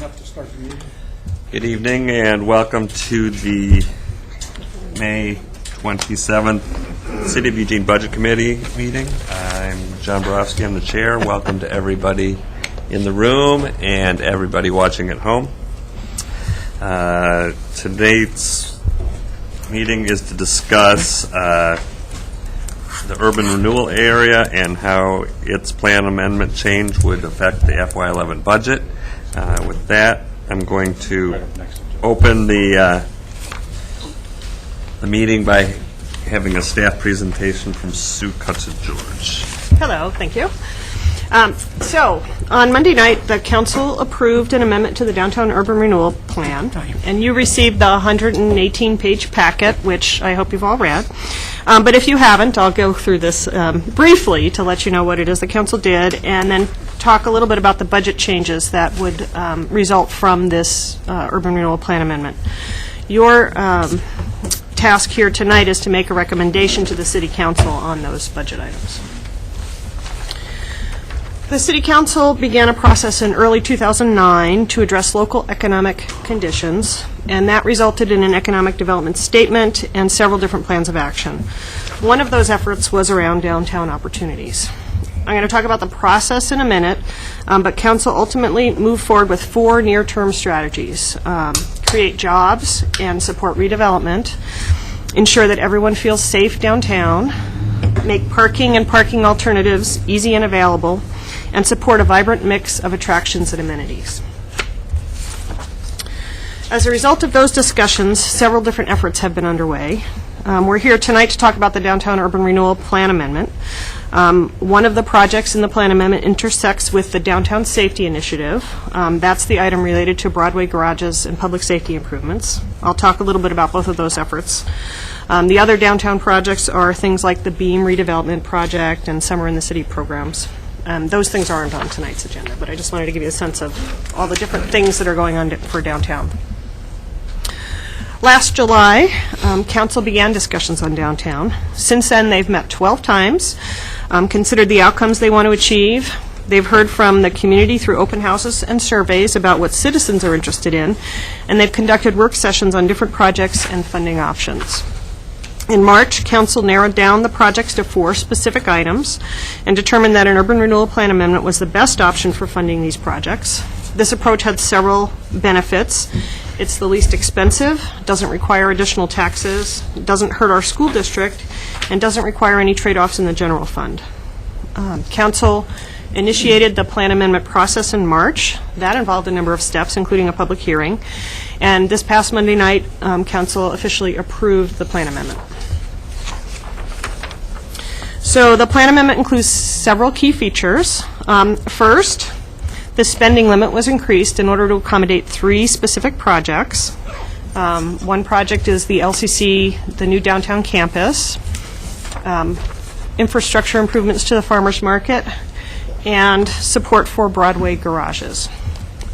up to start the meeting. Good evening and welcome to the May 27th City of Eugene Budget Committee meeting. I'm John Borofsky, I'm the chair. Welcome to everybody in the room and everybody watching at home. Today's meeting is to discuss the urban renewal area and how its plan amendment change would affect the FY11 budget. With that, I'm going to open the meeting by having a staff presentation from Sue Cutts-George. Hello, thank you. So, on Monday night, the council approved an amendment to the Downtown Urban Renewal Plan, and you received the 118-page packet, which I hope you've all read. But if you haven't, I'll go through this briefly to let you know what it is the council did, and then talk a little bit about the budget changes that would result from this Urban Renewal Plan amendment. Your task here tonight is to make a recommendation to the City Council on those budget items. The City Council began a process in early 2009 to address local economic conditions, and that resulted in an economic development statement and several different plans of action. One of those efforts was around downtown opportunities. I'm going to talk about the process in a minute, but Council ultimately moved forward with 4 near-term strategies. Create jobs and support redevelopment, ensure that everyone feels safe downtown, make parking and parking alternatives easy and available, and support a vibrant mix of attractions and amenities. As a result of those discussions, several different efforts have been underway. We're here tonight to talk about the Downtown Urban Renewal Plan Amendment. One of the projects in the plan amendment intersects with the Downtown Safety Initiative. That's the item related to Broadway garages and public safety improvements. I'll talk a little bit about both of those efforts. The other downtown projects are things like the Beam redevelopment project and Summer in the City programs. Those things aren't on tonight's agenda, but I just wanted to give you a sense of all the different things that are going on for downtown. Last July, Council began discussions on downtown. Since then, they've met 12 times, considered the outcomes they want to achieve. They've heard from the community through open houses and surveys about what citizens are interested in, and they've conducted work sessions on different projects and funding options. In March, Council narrowed down the projects to 4 specific items and determined that an urban renewal plan amendment was the best option for funding these projects. This approach had several benefits. It's the least expensive, doesn't require additional taxes, doesn't hurt our school district, and doesn't require any trade-offs in the general fund. Council initiated the plan amendment process in March. That involved a number of steps, including a public hearing. And this past Monday night, Council officially approved the plan amendment. So the plan amendment includes several key features. First, the spending limit was increased in order to accommodate 3 specific projects. One project is the LCC, the new downtown campus, infrastructure improvements to the farmers market, and support for Broadway garages.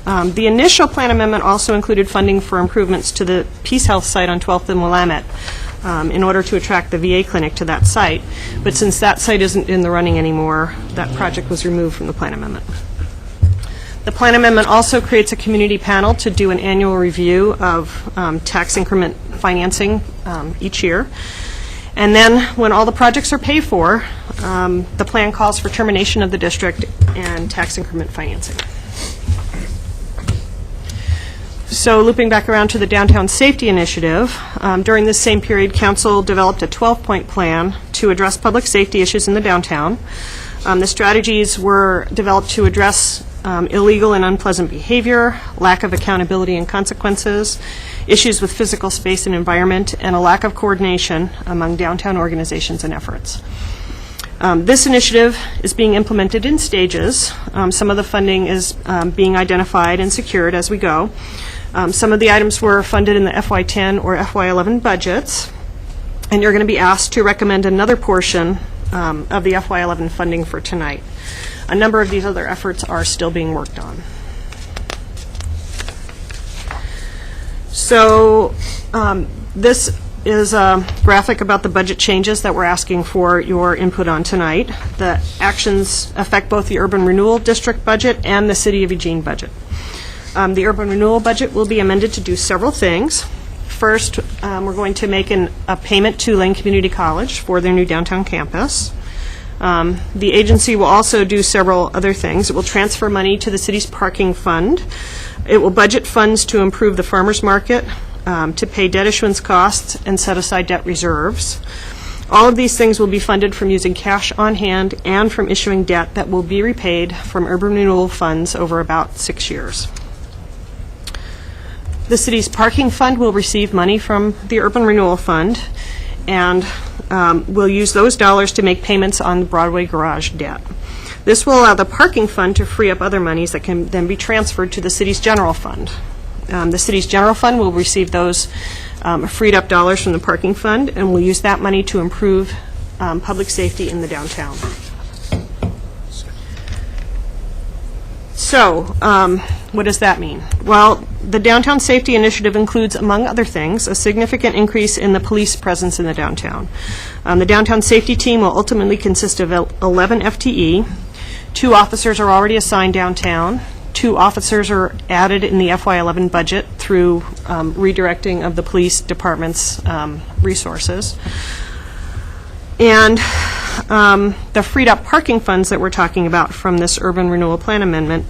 The initial plan amendment also included funding for improvements to the Peace Health site on 12th and Willamette in order to attract the VA clinic to that site. But since that site isn't in the running anymore, that project was removed from the plan amendment. The plan amendment also creates a community panel to do an annual review of tax increment financing each year. And then when all the projects are paid for, the plan calls for termination of the district and tax increment financing. So looping back around to the Downtown Safety Initiative, during this same period, Council developed a 12-point plan to address public safety issues in the downtown. The strategies were developed to address illegal and unpleasant behavior, lack of accountability and consequences, issues with physical space and environment, and a lack of coordination among downtown organizations and efforts. This initiative is being implemented in stages. Some of the funding is being identified and secured as we go. Some of the items were funded in the FY10 or FY11 budgets, and you're going to be asked to recommend another portion of the FY11 funding for tonight. A number of these other efforts are still being worked on. So this is a graphic about the budget changes that we're asking for your input on tonight. The actions affect both the Urban Renewal District budget and the City of Eugene budget. The urban renewal budget will be amended to do several things. First, we're going to make a payment to Lane Community College for their new downtown campus. The agency will also do several other things. It will transfer money to the city's parking fund. It will budget funds to improve the farmers market, to pay debt issuance costs, and set aside debt reserves. All of these things will be funded from using cash on hand and from issuing debt that will be repaid from urban renewal funds over about 6 years. The city's parking fund will receive money from the urban renewal fund, and we'll use those dollars to make payments on the Broadway garage debt. This will allow the parking fund to free up other monies that can then be transferred to the city's general fund. The city's general fund will receive those freed up dollars from the parking fund, and we'll use that money to improve public safety in the downtown. So, what does that mean? Well, the Downtown Safety Initiative includes, among other things, a significant increase in the police presence in the downtown. The Downtown Safety Team will ultimately consist of 11 FTE. 2 officers are already assigned downtown. 2 officers are added in the FY11 budget through redirecting of the police department's resources. And the freed up parking funds that we're talking about from this urban renewal plan amendment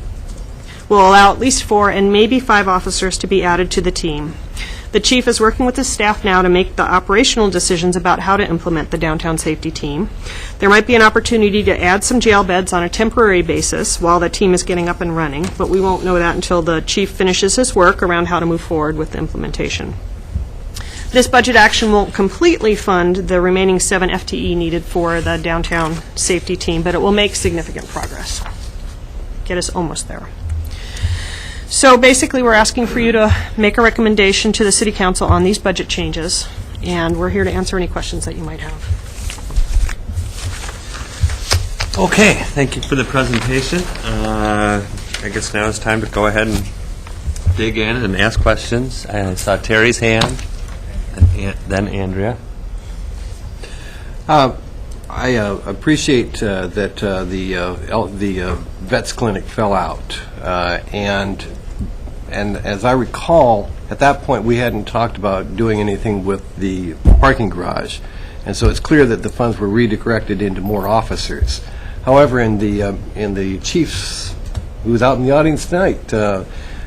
will allow at least 4 and maybe 5 officers to be added to the team. The chief is working with his staff now to make the operational decisions about how to implement the downtown safety team. There might be an opportunity to add some jail beds on a temporary basis while the team is getting up and running, but we won't know that until the chief finishes his work around how to move forward with the implementation. This budget action won't completely fund the remaining 7 FTE needed for the downtown safety team, but it will make significant progress. Get us almost there. So basically, we're asking for you to make a recommendation to the City Council on these budget changes, and we're here to answer any questions that you might have. Okay, thank you for the presentation. I guess now it's time to go ahead and dig in and ask questions. I saw Terry's hand, and then Andrea. I appreciate that the vets clinic fell out, and as I recall, at that point we hadn't talked about doing anything with the parking garage, and so it's clear that the funds were redirected into more officers. However, in the chief's, who was out in the audience tonight,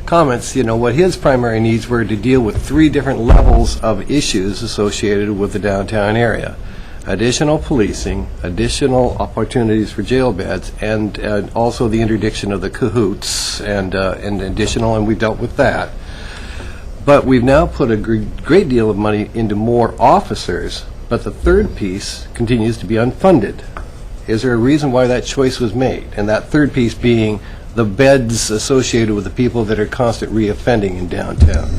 comments, what his primary needs were to deal with 3 different levels of issues associated with the downtown area. Additional policing, additional opportunities for jail beds, and also the interdiction of the cahoots, and additional, and we've dealt with that. But we've now put a great deal of money into more officers, but the third piece continues to be unfunded. Is there a reason why that choice was made? And that third piece being the beds associated with the people that are constant reoffending in downtown.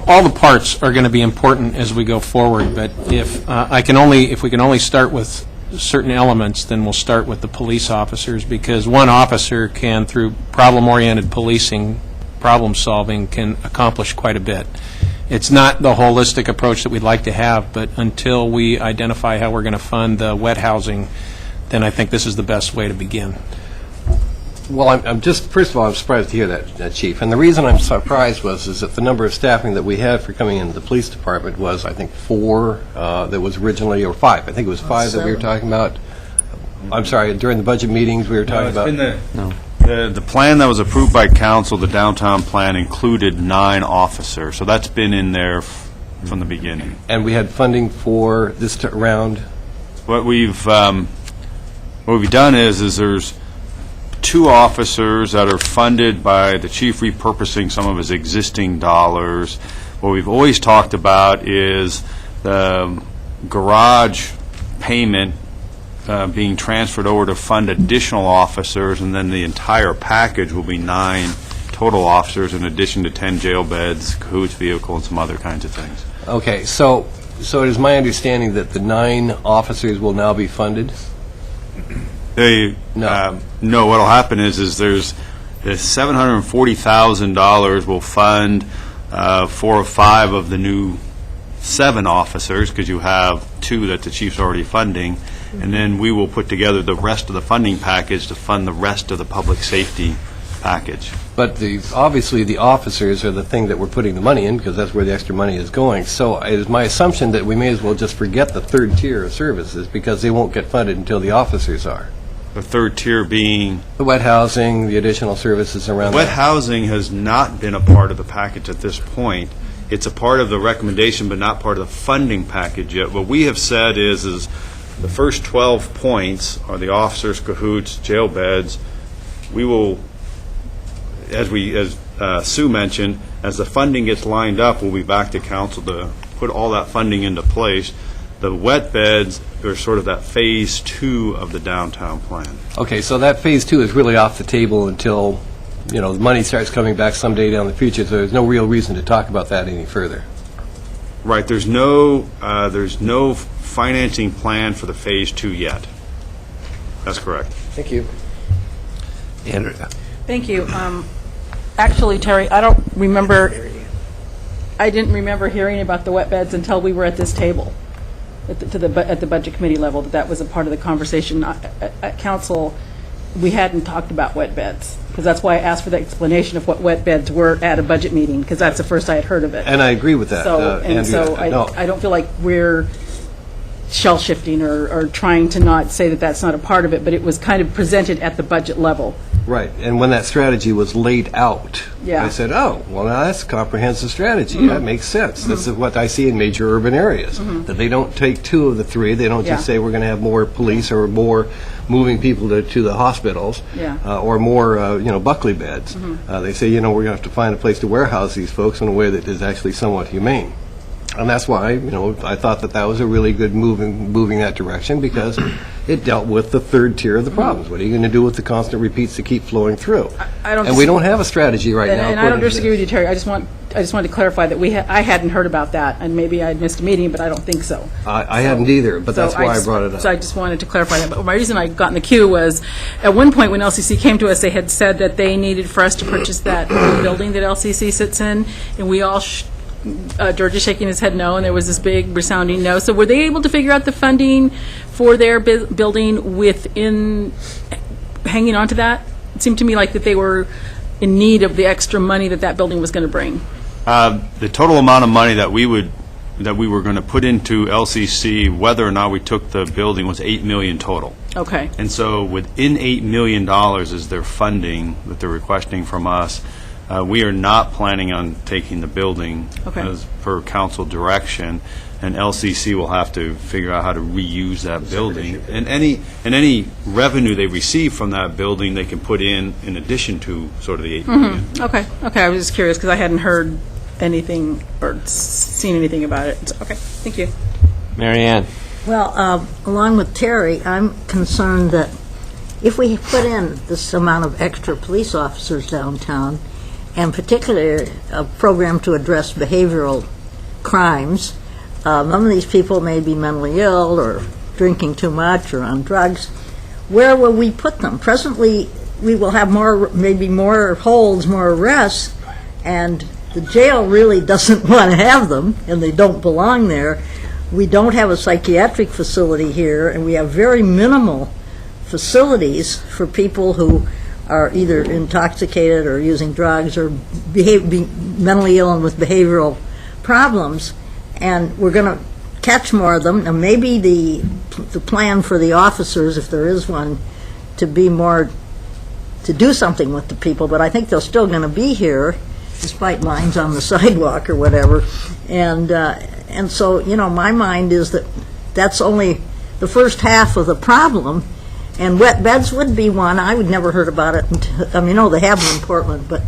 All the parts are going to be important as we go forward, but if we can only start with certain elements, then we'll start with the police officers, because one officer can, through problem-oriented policing, problem-solving, can accomplish quite a bit. It's not the holistic approach that we'd like to have, but until we identify how we're going to fund the wet housing, then I think this is the best way to begin. Well, I'm just, first of all, I'm surprised to hear that, Chief. And the reason I'm surprised is that the number of staffing that we had for coming into the police department was, I think, 4 that was originally, or 5. I think it was 5 that we were talking about. I'm sorry, during the budget meetings we were talking about. The plan that was approved by council, the downtown plan, included 9 officers. So that's been in there from the beginning. And we had funding for this round? What we've done is there's 2 officers that are funded by the chief repurposing some of his existing dollars. What we've always talked about is the garage payment being transferred over to fund additional officers, and then the entire package will be 9 total officers in addition to 10 jail beds, cahoots vehicle, and some other kinds of things. Okay, so it is my understanding that the 9 officers will now be funded? No, what'll happen is there's the $740,000 will fund 4 or 5 of the new 7 officers, because you have 2 that the chief's already funding, and then we will put together the rest of the funding package to fund the rest of the public safety package. But obviously, the officers are the thing that we're putting the money in, because that's where the extra money is going. So it is my assumption that we may as well just forget the third tier of services, because they won't get funded until the officers are. The third tier being, The wet housing, the additional services around wet that. housing has not been a part of the package at this point. It's a part of the recommendation, but not part of the funding package yet. What we have said is the first 12 points are the officers, cahoots, jail beds. We will, as Sue mentioned, as the funding gets lined up, we'll be back to council to put all that funding into place. The wet beds are sort of that phase 2 of the downtown plan. Okay, so that phase 2 is really off the table until, the money starts coming back someday down the future, so there's no real reason to talk about that any further. Right, there's no financing plan for the phase 2 yet. That's correct. Thank you. Andrea. Thank you. Actually, Terry, I didn't remember hearing about the wet beds until we were at this table, at the Budget Committee level, that was a part of the conversation. At council, we hadn't talked about wet beds, because that's why I asked for the explanation of what wet beds were at a budget meeting, because that's the first I had heard of it. And I agree with that, So I don't feel like we're shell shifting or trying to not say that that's not a part of it, but it was kind of presented at the budget level. Right, and when that strategy was laid out, Yeah. I said, oh, well, now that's a comprehensive strategy. That makes sense. This is what I see in major urban areas, that they don't take 2 of the 3. They don't just Yeah. say we're going to have more police or more moving people to the hospitals Yeah. or more, Buckley beds. They say, we're going to have to find a place to warehouse these folks in a way that is actually somewhat humane. And that's why, I thought that was a really good moving that direction, because it dealt with the third tier of the problems. What are you going to do with the constant repeats that keep flowing through? And we don't have a strategy right now. And I don't according to disagree this. with you, Terry. I just wanted to clarify that I hadn't heard about that, and maybe I had missed a meeting, but I don't think so. I hadn't either, but that's why I brought it up. So I just wanted to clarify that. But my reason I got in the queue was, at one point when LCC came to us, they had said that they needed for us to purchase that building that LCC sits in, and we all George is shaking his head no, and there was this big resounding no. So were they able to figure out the funding for their building within hanging on to that? It seemed to me like that they were in need of the extra money that building was going to bring. The total amount of money that we were going to put into LCC, whether or not we took the building, was $8 million total. Okay. And so within $8 million is their funding that they're requesting from us. We are not planning on taking the building as per council direction, and LCC will have to figure out how to reuse that building. And any revenue they receive from that building, they can put in addition to sort of the $8 million. Okay. I was just curious because I hadn't heard anything or seen anything about it. So, okay. Thank you. Mary Ann. Well, along with Terry, I'm concerned that if we put in this amount of extra police officers downtown, and particularly a program to address behavioral crimes, some of these people may be mentally ill or drinking too much or on drugs. Where will we put them? Presently, we will have maybe more holds, more arrests, and the jail really doesn't want to have them, and they don't belong there. We don't have a psychiatric facility here, and we have very minimal facilities for people who are either intoxicated or using drugs or mentally ill and with behavioral problems, and we're going to catch more of them. And maybe the plan for the officers, if there is one, to do something with the people, but I think they're still going to be here, despite lines on the sidewalk or whatever. And so, my mind is that that's only the first half of the problem. And wet beds would be one. I would never heard about it. They have them in Portland, but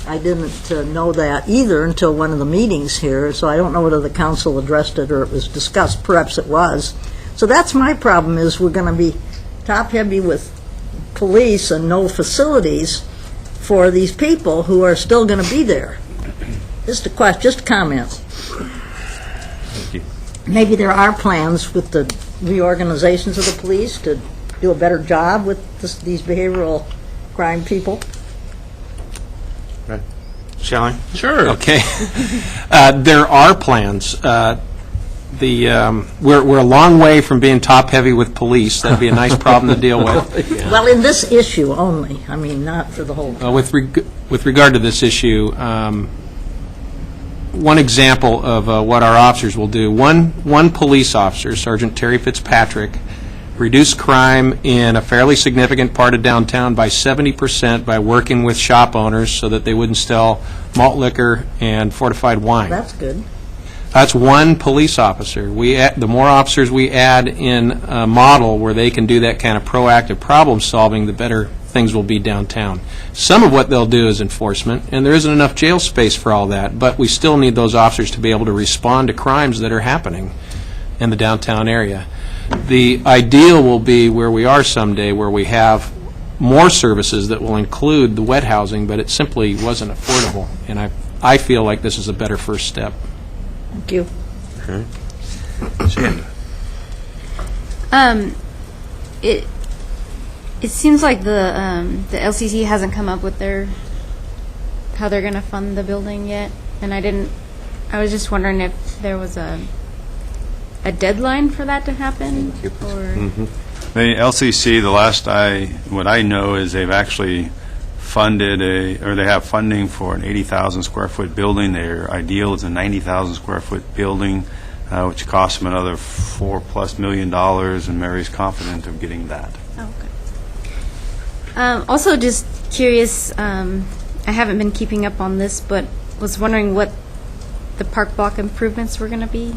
I didn't know that either until one of the meetings here. So I don't know whether the council addressed it or it was discussed. Perhaps it was. So that's my problem, is we're going to be top-heavy with police and no facilities for these people who are still going to be there. Just a question, just comments. Thank you. Maybe there are plans with the reorganizations of the police to do a better job with these behavioral crime people. Shall I? Sure. Okay. There are plans. we're a long way from being top-heavy with police. That'd be a nice problem to deal with. Well, in this issue only, I mean, not for the whole. With regard to this issue, one example of what our officers will do, one police officer, Sergeant Terry Fitzpatrick, reduced crime in a fairly significant part of downtown by 70% by working with shop owners so that they wouldn't sell malt liquor and fortified wine. That's good. That's one police officer. The more officers we add in a model where they can do that kind of proactive problem solving, the better things will be downtown. Some of what they'll do is enforcement, and there isn't enough jail space for all that, but we still need those officers to be able to respond to crimes that are happening in the downtown area. The ideal will be where we are someday, where we have more services that will include the wet housing, but it simply wasn't affordable, and I feel like this is a better first step. Thank you. It seems like the LCC hasn't come up with how they're going to fund the building yet, and I was just wondering if there was a deadline for that to happen, or The LCC, what I know is they've actually funded they have funding for an 80,000 square foot building. Their ideal is a 90,000 square foot building, which costs them another $4+ million, and Mary's confident of getting that. also just curious, I haven't been keeping up on this, but was wondering what the park block improvements were going to be.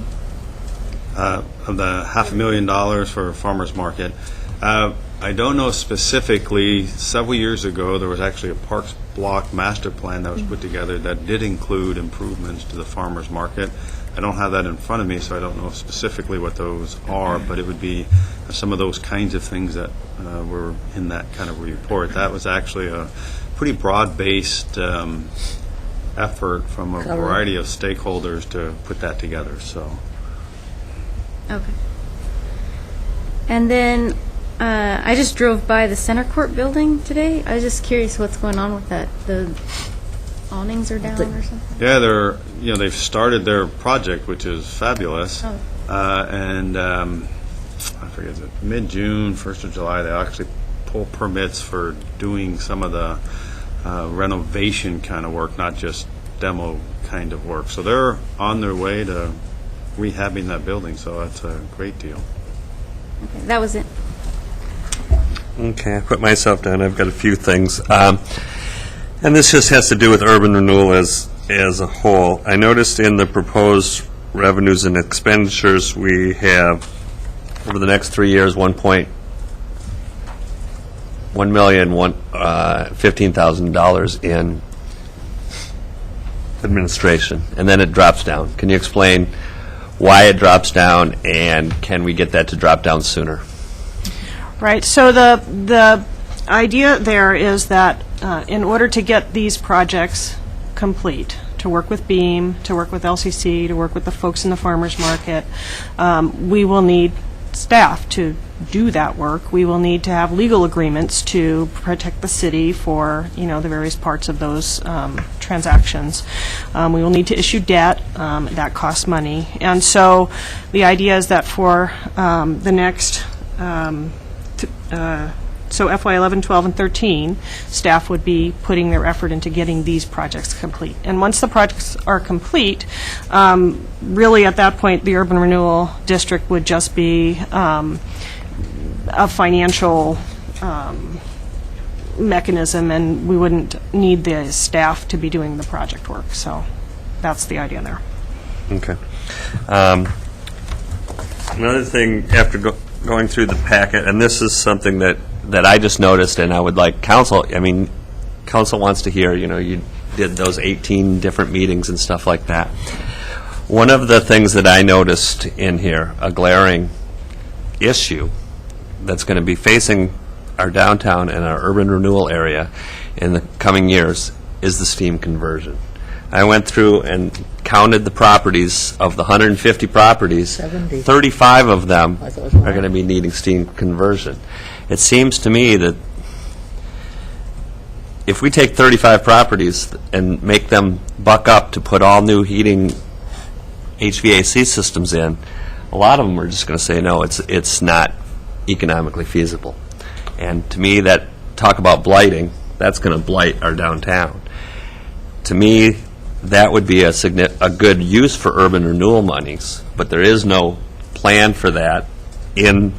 Of the $500,000 for farmers market. I don't know specifically. Several years ago, there was actually a Parks Block master plan that was put together that did include improvements to the farmers market. I don't have that in front of me, so I don't know specifically what those are, but it would be some of those kinds of things that were in that kind of report. That was actually a pretty broad-based effort from a variety of stakeholders to put that together. So. Okay. And then I just drove by the Center Court building today. I was just curious what's going on with that. The awnings are down or something? Yeah, they've started their project, which is fabulous. Oh. And I forget, is it mid-June, 1st of July, they actually pull permits for doing some of the renovation kind of work, not just demo kind of work. So they're on their way to rehabbing that building, so that's a great deal. Okay, that was it. Okay, I put myself down. I've got a few things. And this just has to do with urban renewal as a whole. I noticed in the proposed revenues and expenditures, we have, over the next 3 years, $1,015,000 in administration, and then it drops down. Can you explain why it drops down, and can we get that to drop down sooner? Right. So the idea there is that in order to get these projects complete, to work with BEAM, to work with LCC, to work with the folks in the farmers market, we will need staff to do that work. We will need to have legal agreements to protect the city for, the various parts of those transactions. We will need to issue debt. That costs money. And so the idea is that for the next so FY 11, 12, and 13, staff would be putting their effort into getting these projects complete. And once the projects are complete, really at that point, the Urban Renewal District would just be a financial mechanism, and we wouldn't need the staff to be doing the project work. So that's the idea there. Okay. Another thing, after going through the packet, and this is something that I just noticed, and I would like council wants to hear, you did those 18 different meetings and stuff like that. One of the things that I noticed in here, a glaring issue that's going to be facing our downtown and our urban renewal area in the coming years, is the steam conversion. I went through and counted the properties. Of the 150 properties, 70. 35 of them I thought it was are more. going to be needing steam conversion. It seems to me that if we take 35 properties and make them buck up to put all new heating HVAC systems in, a lot of them are just going to say, no, it's not economically feasible. And to me, that talk about blighting, that's going to blight our downtown. To me, that would be a good use for urban renewal monies, but there is no plan for that in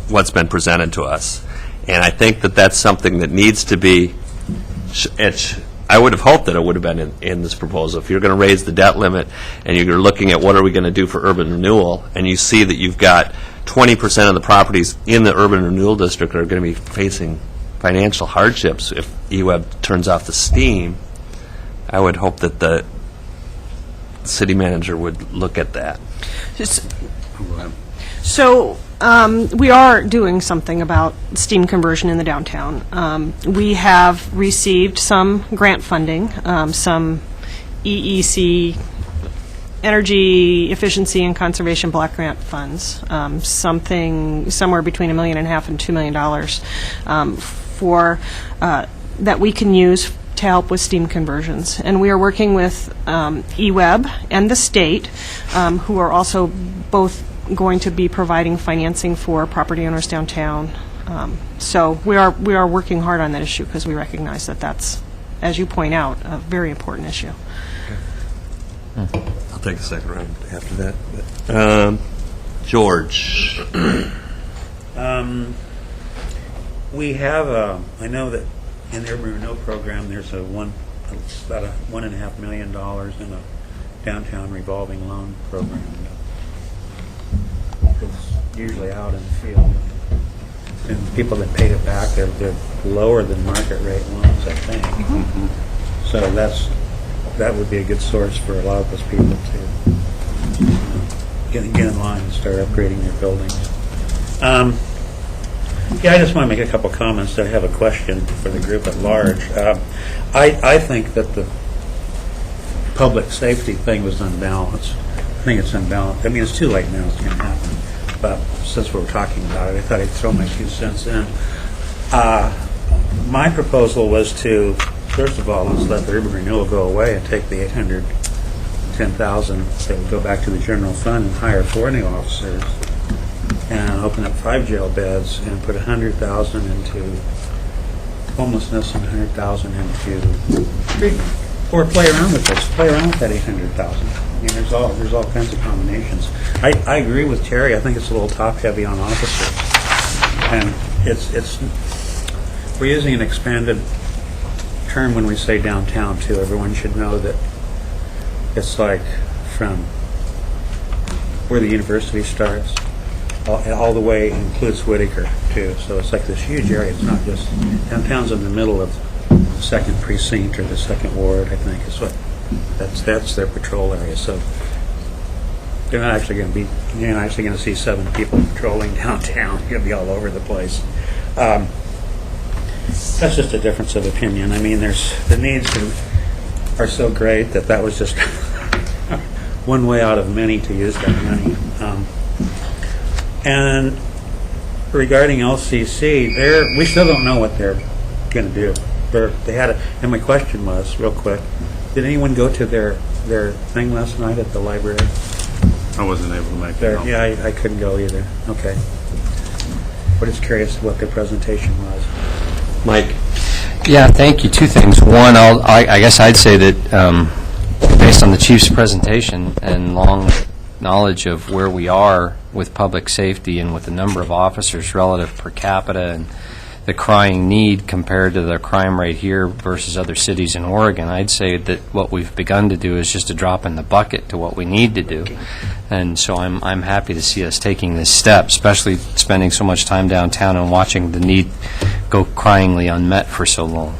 what's been presented to us. And I think that that's something that needs to be, I would have hoped that it would have been in this proposal. If you're going to raise the debt limit and you're looking at what are we going to do for urban renewal, and you see that you've got 20% of the properties in the urban renewal district are going to be facing financial hardships if EWEB turns off the steam, I would hope that the city manager would look at that. So we are doing something about steam conversion in the downtown. We have received some grant funding, some EEC, Energy Efficiency and Conservation Block Grant funds, something somewhere between $1.5 million and $2 million for that we can use to help with steam conversions. And we are working with EWEB and the state, who are also both going to be providing financing for property owners downtown. So we are working hard on that issue because we recognize that that's, as you point out, a very important issue. I'll take a second round after that. George. We have, I know that in the urban renewal program, there's about $1.5 million in a downtown revolving loan program. It's usually out in the field. And people that paid it back, they're lower than market rate loans, I think. Mm-hmm. So that would be a good source for a lot of those people to get in line and start upgrading their buildings. Yeah, I just want to make a couple comments. I have a question for the group at large. I think that the public safety thing was unbalanced. I think it's unbalanced. I mean, it's too late now. It's going to happen. But since we're talking about it, I thought I'd throw my 2 cents in. My proposal was to, first of all, let's let the urban renewal go away and take the $810,000 that would go back to the general fund and hire 4 new officers, and open up 5 jail beds and put $100,000 into homelessness and $100,000 into treatment. Or play around with this. Play around with that $800,000. I mean, there's all kinds of combinations. I agree with Terry. I think it's a little top heavy on officers, and we're using an expanded term when we say downtown too. Everyone should know that it's like from where the university starts all the way, includes Whitaker too. So it's like this huge area. It's not just downtown's in the middle of the 2nd precinct or the 2nd ward. I think is what that's their patrol area. So you're not actually going to see 7 people patrolling downtown. You'll be all over the place. That's just a difference of opinion. I mean, the needs are so great that was just one way out of many to use that money. And regarding LCC, we still don't know what they're going to do. And my question was, real quick, did anyone go to their thing last night at the library? I wasn't able to make it. No. Yeah, I couldn't go either. Okay. We're just curious what their presentation was. Mike. Yeah, thank you. 2 things. One, I guess I'd say that based on the chief's presentation and long knowledge of where we are with public safety and with the number of officers relative per capita and the crying need compared to the crime rate here versus other cities in Oregon, I'd say that what we've begun to do is just a drop in the bucket to what we need to do. And so I'm happy to see us taking this step, especially spending so much time downtown and watching the need go cryingly unmet for so long.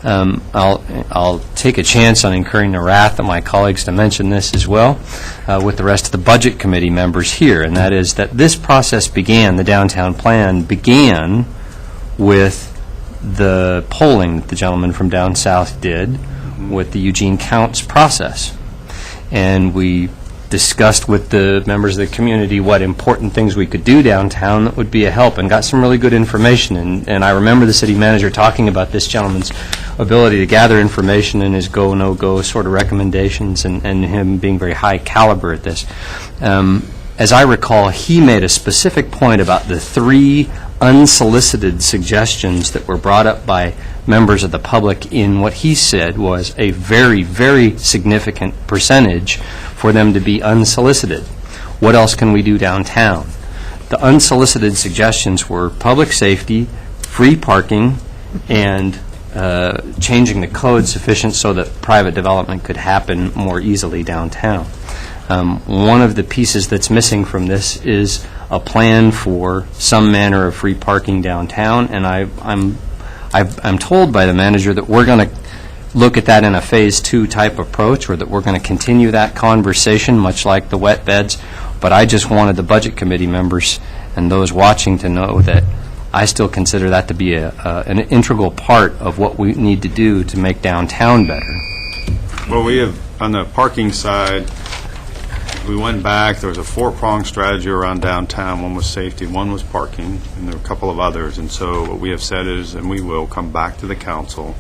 I'll take a chance on incurring the wrath of my colleagues to mention this as well with the rest of the Budget Committee members here, and that is that this process began, the downtown plan began with the polling that the gentleman from down south did with the Eugene Counts process. And we discussed with the members of the community what important things we could do downtown that would be a help, and got some really good information. And I remember the city manager talking about this gentleman's ability to gather information and his go, no-go sort of recommendations, and him being very high caliber at this. as I recall, he made a specific point about the 3 unsolicited suggestions that were brought up by members of the public in what he said was a very, very significant percentage for them to be unsolicited. What else can we do downtown? The unsolicited suggestions were public safety, free parking, and changing the code sufficient so that private development could happen more easily downtown. One of the pieces that's missing from this is a plan for some manner of free parking downtown, and I'm told by the manager that we're going to look at that in a Phase 2 type approach, or that we're going to continue that conversation, much like the wet beds. But I just wanted the Budget Committee members and those watching to know that I still consider that to be an integral part of what we need to do to make downtown better. Well, we have, on the parking side, we went back, there was a 4-pronged strategy around downtown. One was safety, one was parking, and there were a couple of others. And so what we have said is, and we will come back to the council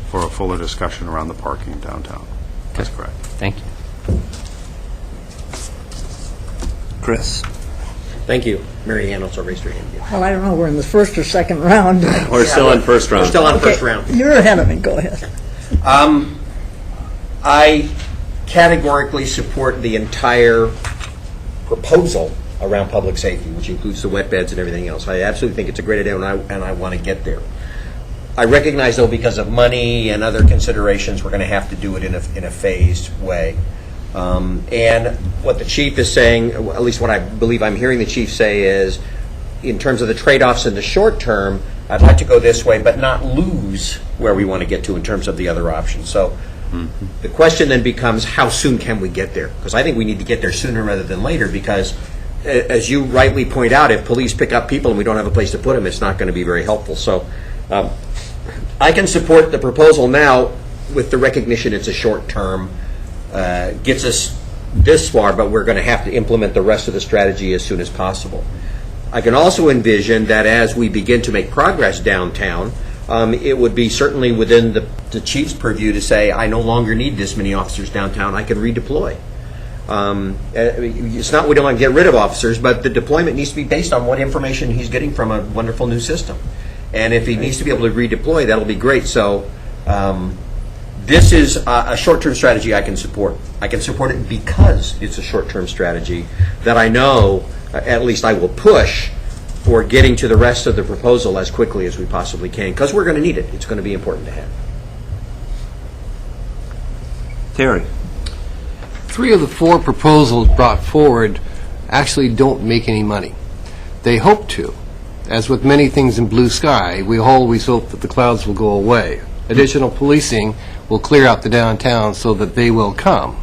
for a fuller discussion around the parking downtown. That's correct. Thank you. Chris. Thank you. Mary Ann also raised her hand. Well, I don't know, we're in the first or second round. We're still in first round. We're still on first round. You're ahead of me, go ahead. I categorically support the entire proposal around public safety, which includes the wet beds and everything else. I absolutely think it's a great idea, and I want to get there. I recognize, though, because of money and other considerations, we're going to have to do it in a phased way. And what the chief is saying, at least what I believe I'm hearing the chief say, is in terms of the trade-offs in the short term, I'd like to go this way, but not lose where we want to get to in terms of the other options. So the question then becomes, how soon can we get there? Because I think we need to get there sooner rather than later, because as you rightly point out, if police pick up people and we don't have a place to put them, it's not going to be very helpful. So I can support the proposal now with the recognition it's a short term, gets us this far, but we're going to have to implement the rest of the strategy as soon as possible. I can also envision that as we begin to make progress downtown, it would be certainly within the chief's purview to say, I no longer need this many officers downtown, I can redeploy. It's not we don't want to get rid of officers, but the deployment needs to be based on what information he's getting from a wonderful new system. And if he needs to be able to redeploy, that'll be great. So this is a short-term strategy I can support. I can support it because it's a short-term strategy that I know, at least I will push for getting to the rest of the proposal as quickly as we possibly can, because we're going to need it. It's going to be important to have. Terry. 3 of the 4 proposals brought forward actually don't make any money. They hope to. As with many things in blue sky, we always hope that the clouds will go away. Additional policing will clear out the downtown so that they will come.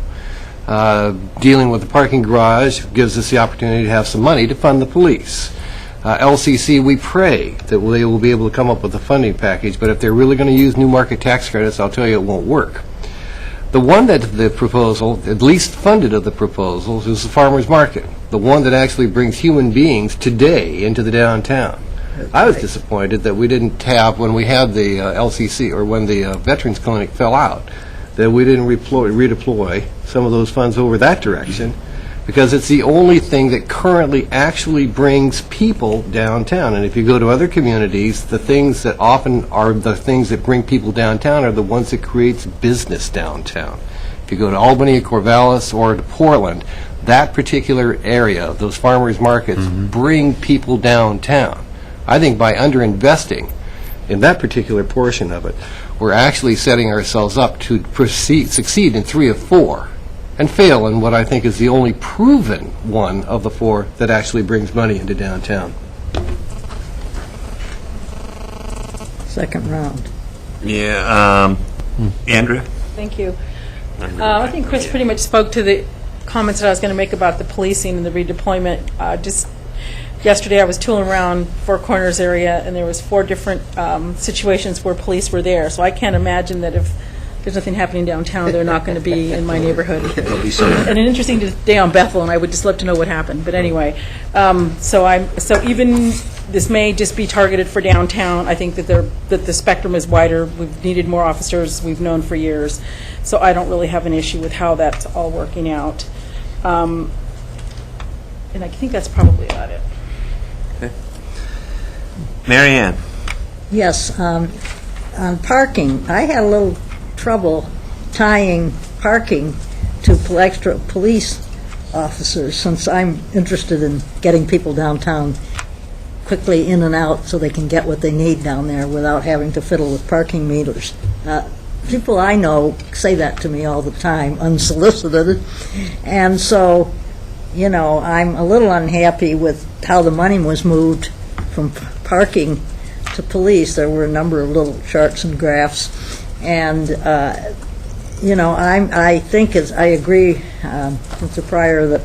Dealing with the parking garage gives us the opportunity to have some money to fund the police. LCC, we pray that they will be able to come up with a funding package, but if they're really going to use new market tax credits, I'll tell you it won't work. The one that the proposal, at least funded of the proposals, is the farmer's market, the one that actually brings human beings today into the downtown. I was disappointed that we didn't have, when we had the LCC, or when the Veterans Clinic fell out, that we didn't redeploy some of those funds over that direction, because it's the only thing that currently actually brings people downtown. And if you go to other communities, the things that often are the things that bring people downtown are the ones that creates business downtown. If you go to Albany, Corvallis, or to Portland, that particular area, those farmers markets, bring people downtown. I think by underinvesting in that particular portion of it, we're actually setting ourselves up to succeed in 3 of 4 and fail in what I think is the only proven one of the 4 that actually brings money into downtown. Second round. Yeah. Andrea? Thank you. I think Chris pretty much spoke to the comments that I was going to make about the policing and the redeployment. Just yesterday I was tooling around Four Corners area, and there was 4 different situations where police were there. So I can't imagine that if there's nothing happening downtown, they're not going to be in my neighborhood. And an interesting day on Bethel, and I would just love to know what happened. But anyway, so even this may just be targeted for downtown. I think that the spectrum is wider. We've needed more officers. We've known for years. So I don't really have an issue with how that's all working out. And I think that's probably about it. Mary Ann? Yes, on parking, I had a little trouble tying parking to extra police officers, since I'm interested in getting people downtown quickly in and out so they can get what they need down there without having to fiddle with parking meters. People I know say that to me all the time, unsolicited, and so, you know, I'm a little unhappy with how the money was moved from parking to police. There were a number of little charts and graphs, and you know, I think I agree with the prior that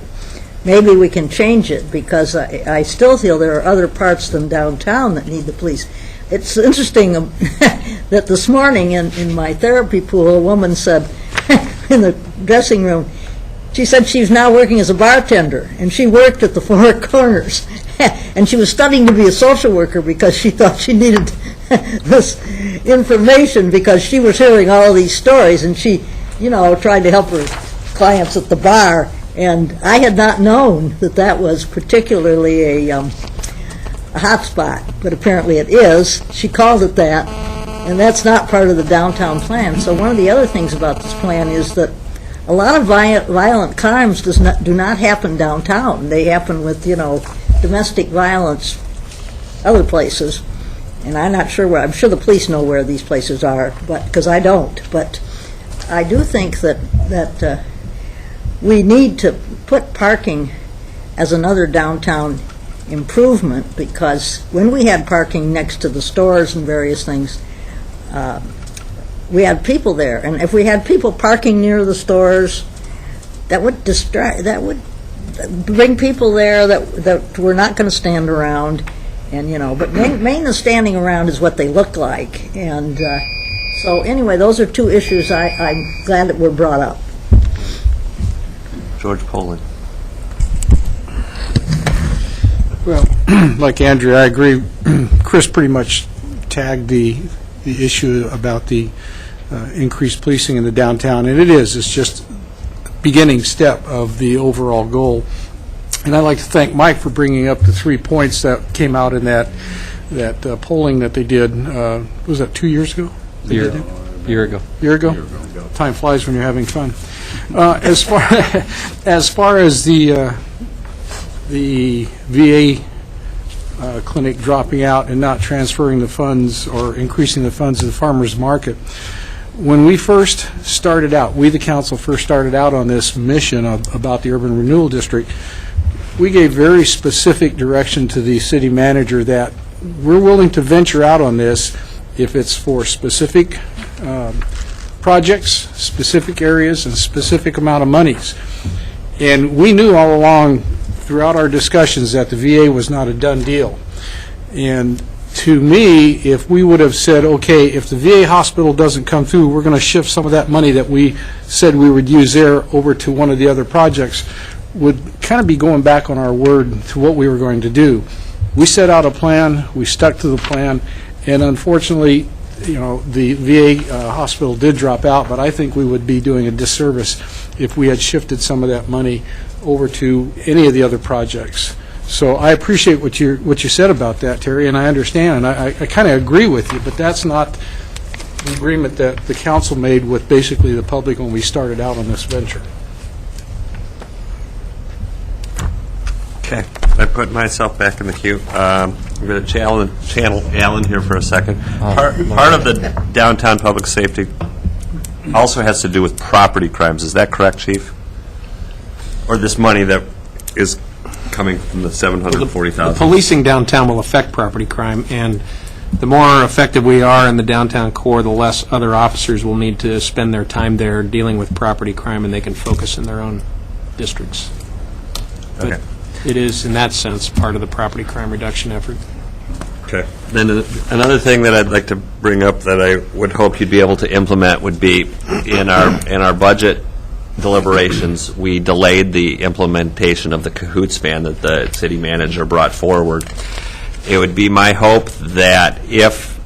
maybe we can change it, because I still feel there are other parts than downtown that need the police. It's interesting that this morning in my therapy pool, a woman said in the dressing room, she said she's now working as a bartender, and she worked at the Four Corners. And she was studying to be a social worker because she thought she needed this information, because she was hearing all these stories, and she, you know, tried to help her clients at the bar. And I had not known that that was particularly a hot spot, but apparently it is. She called it that, and that's not part of the downtown plan. So one of the other things about this plan is that a lot of violent crimes do not happen downtown. They happen with, you know, domestic violence other places, and I'm not sure where. I'm sure the police know where these places are, but because I don't. But I do think that we need to put parking as another downtown improvement, because when we had parking next to the stores and various things, we had people there, and if we had people parking near the stores, that would bring people there that were not going to stand around, and you know. But mainly standing around is what they look like, and so anyway, those are two issues I'm glad that were brought up. George Poland. Well, like Andrea, I agree. Chris pretty much tagged the issue about the increased policing in the downtown, and it's just a beginning step of the overall goal. And I'd like to thank Mike for bringing up the 3 points that came out in that polling that they did. Was that 2 years ago? Year ago. Year ago? Time flies when you're having fun. As far as the VA clinic dropping out and not transferring the funds or increasing the funds to the farmers market, when we first started out, we the council first started out on this mission about the urban renewal district, we gave very specific direction to the city manager that we're willing to venture out on this if it's for specific projects, specific areas, and specific amount of monies. And we knew all along throughout our discussions that the VA was not a done deal. And to me, if we would have said, okay, if the VA hospital doesn't come through, we're going to shift some of that money that we said we would use there over to one of the other projects, would kind of be going back on our word to what we were going to do. We set out a plan, we stuck to the plan, and unfortunately, you know, the VA hospital did drop out, but I think we would be doing a disservice if we had shifted some of that money over to any of the other projects. So I appreciate what you said about that, Terry, and I understand, and I kind of agree with you, but that's not the agreement that the council made with basically the public when we started out on this venture. Okay, I put myself back in the queue. I'm going to channel Alan here for a second. Part of the downtown public safety also has to do with property crimes. Is that correct, Chief? Or this money that is coming from the $740,000? The policing downtown will affect property crime, and the more effective we are in the downtown core, the less other officers will need to spend their time there dealing with property crime, and they can focus in their own districts. Okay. But it is, in that sense, part of the property crime reduction effort. Okay. Then another thing that I'd like to bring up that I would hope you'd be able to implement would be in our budget deliberations, we delayed the implementation of the Cahoots ban that the city manager brought forward. It would be my hope that if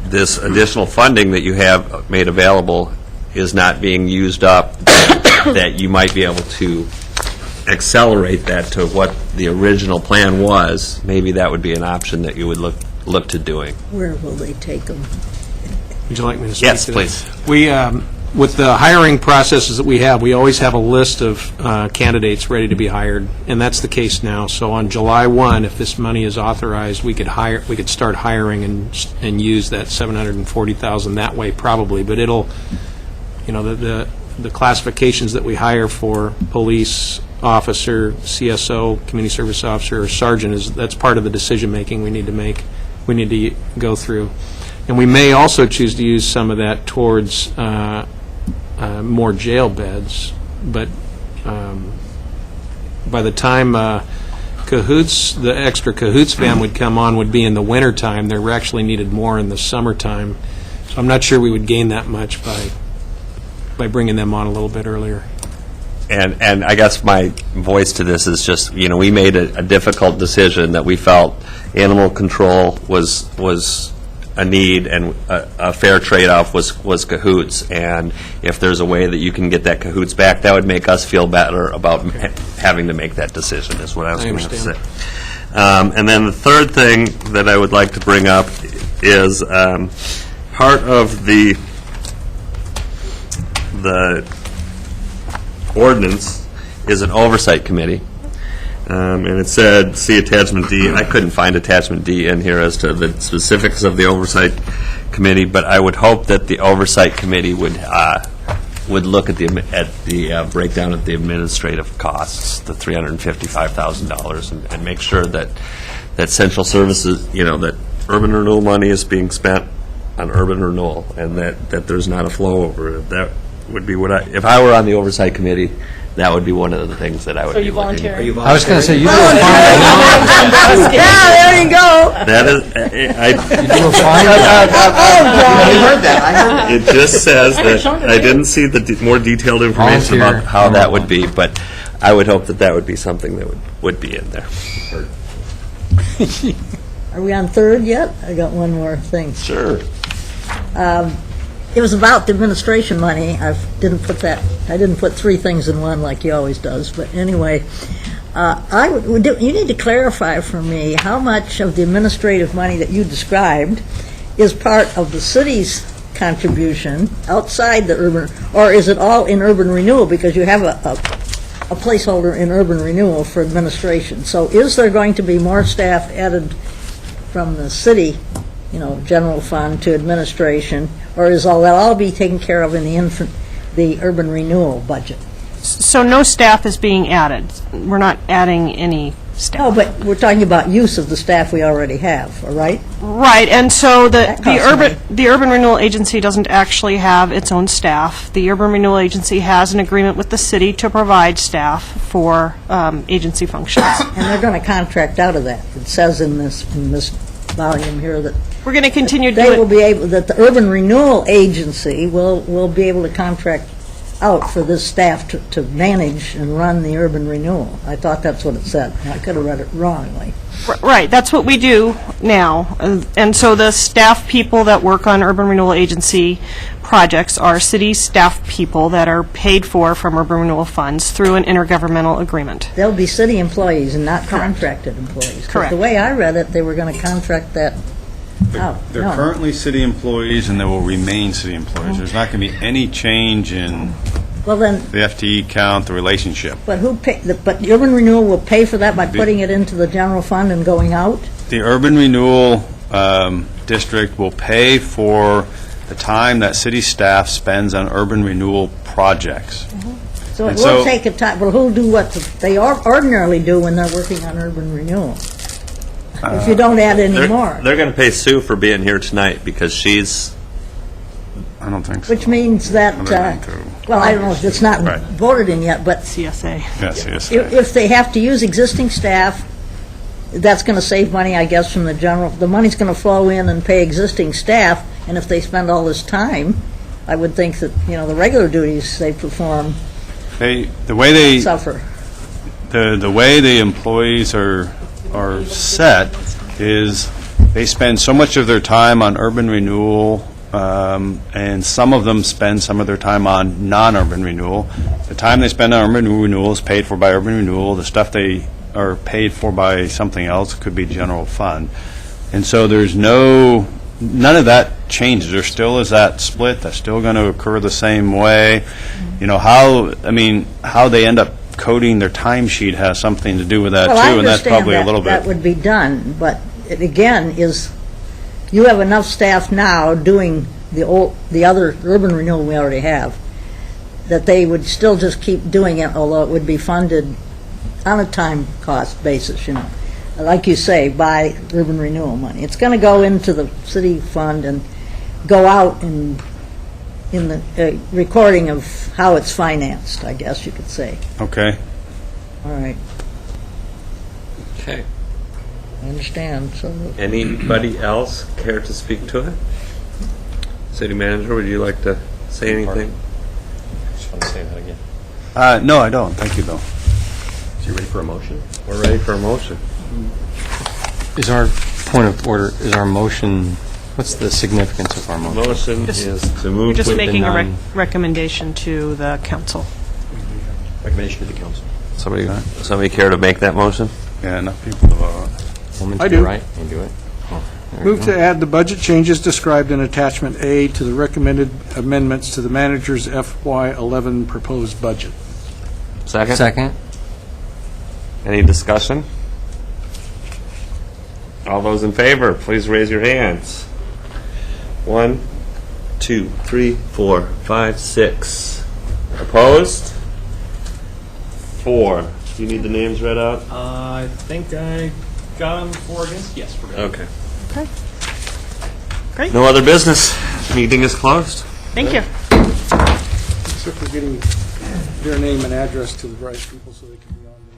this additional funding that you have made available is not being used up, that you might be able to accelerate that to what the original plan was, maybe that would be an option that you would look to doing. Where will they take them? Would you like me to speak Yes, to that? please. We, with the hiring processes that we have, we always have a list of candidates ready to be hired, and that's the case now. So on July 1, if this money is authorized, we could start hiring and use that $740,000 that way probably, but it'll, the classifications that we hire for police officer, CSO, community service officer, or sergeant, that's part of the decision-making we need to go through. And we may also choose to use some of that towards more jail beds, but by the time the extra Cahoots van would come on would be in the wintertime. They're actually needed more in the summertime. So I'm not sure we would gain that much by bringing them on a little bit earlier. And I guess my voice to this is just, we made a difficult decision that we felt animal control was a need, and a fair trade-off was Cahoots. And if there's a way that you can get that Cahoots back, that would make us feel better about having to make that decision, is what I was going to say. And then the third thing that I would like to bring up is part of the ordinance is an oversight committee. And it said, see attachment D. I couldn't find attachment D in here as to the specifics of the oversight committee, but I would hope that the oversight committee would look at the breakdown of the administrative costs, the $355,000, and make sure that central services, that urban renewal money is being spent on urban renewal, and that there's not a flow over it. That would be if I were on the oversight committee, that would be one of the things that I would be looking at. I was going to say, you do a fine Yeah, there you go. That is, you do a fine job. I heard that. it just says that, I didn't see the more detailed information Volunteer. about how that would be, but I would hope that would be something that would be in there. Are we on third yet? I got one more thing. Sure. It was about the administration money. I didn't put three things in one like he always does, but anyway, you need to clarify for me how much of the administrative money that you described is part of the city's contribution outside the urban, or is it all in urban renewal, because you have a placeholder in urban renewal for administration. So is there going to be more staff added from the city, general fund to administration, or is that all be taken care of in the urban renewal budget? So no staff is being added. We're not adding any staff. No, but we're talking about use of the staff we already have, all right? Right, and so That costs money. the Urban Renewal Agency doesn't actually have its own staff. The Urban Renewal Agency has an agreement with the city to provide staff for agency functions. And they're going to contract out of that. It says in this volume here that We're going to continue to they do will it. be able, that the Urban Renewal Agency will be able to contract out for this staff to manage and run the urban renewal. I thought that's what it said. I could have read it wrongly. Right, that's what we do now. And so the staff people that work on Urban Renewal Agency projects are city staff people that are paid for from urban renewal funds through an intergovernmental agreement. They'll be city employees and not contracted employees. 'Cause Correct. the way I read it, they were going to contract that out. They're No. currently city employees, and they will remain city employees. There's not going to be any change in Well, then, the FTE count, the relationship. but but the urban renewal will pay for that by putting it into the general fund and going out? The urban renewal district will pay for the time that city staff spends on urban renewal projects. So it And will so- take a time, well, who'll do what they ordinarily do when they're working on urban renewal? If you don't add any more. They're going to pay Sue for being here tonight because she's, I don't think so. Which means that, Well, they're going to. well, I don't know if it's not Right. voted in yet, but CSA. Yes, yes. if they have to use existing staff, that's going to save money, I guess, from the general, the money's going to flow in and pay existing staff, and if they spend all this time, I would think that, the regular duties they perform The way they, suffer. the way the employees are set is they spend so much of their time on urban renewal and some of them spend some of their time on non-urban renewal. The time they spend on urban renewal is paid for by urban renewal. The stuff they are paid for by something else could be general fund. And so there's none of that changes. There still is that split. That's still going to occur the same way. You know, how they end up coding their timesheet has something to do with that, too, and that's probably a little bit. Well, I understand that would be done, but it again is, you have enough staff now doing the other urban renewal we already have, that they would still just keep doing it, although it would be funded on a time cost basis, you know. Like you say, by urban renewal money. It's going to go into the city fund and go out in the recording of how it's financed, I guess you could say. Okay. All right, Okay. I understand, so... Anybody else care to speak to it? City Manager, would you like to say anything? Just want to say that again. No, I don't. Thank you, though. So you ready for a motion? We're ready for a motion. Is our point of order, is our motion, what's the significance of our motion? Motion Just- is to move We're just with the making a non- recommendation to the council. Recommendation to the council. Somebody care to make that motion? Yeah, enough people to vote. Woman I to your do. right, you do it. Oh, there you Move go. to add the budget changes described in Attachment A to the recommended amendments to the manager's FY11 proposed budget. Second? Second? Any discussion? All those in favor, please raise your hands. 1, 2, 3, 4, 5, 6. Opposed? 4. Do you need the names read out? I think I got them for against. Yes, we're good. Okay. Okay. Great. No other business. Meeting is closed. Thank you. Except for getting their name and address to the right people so they can be on there.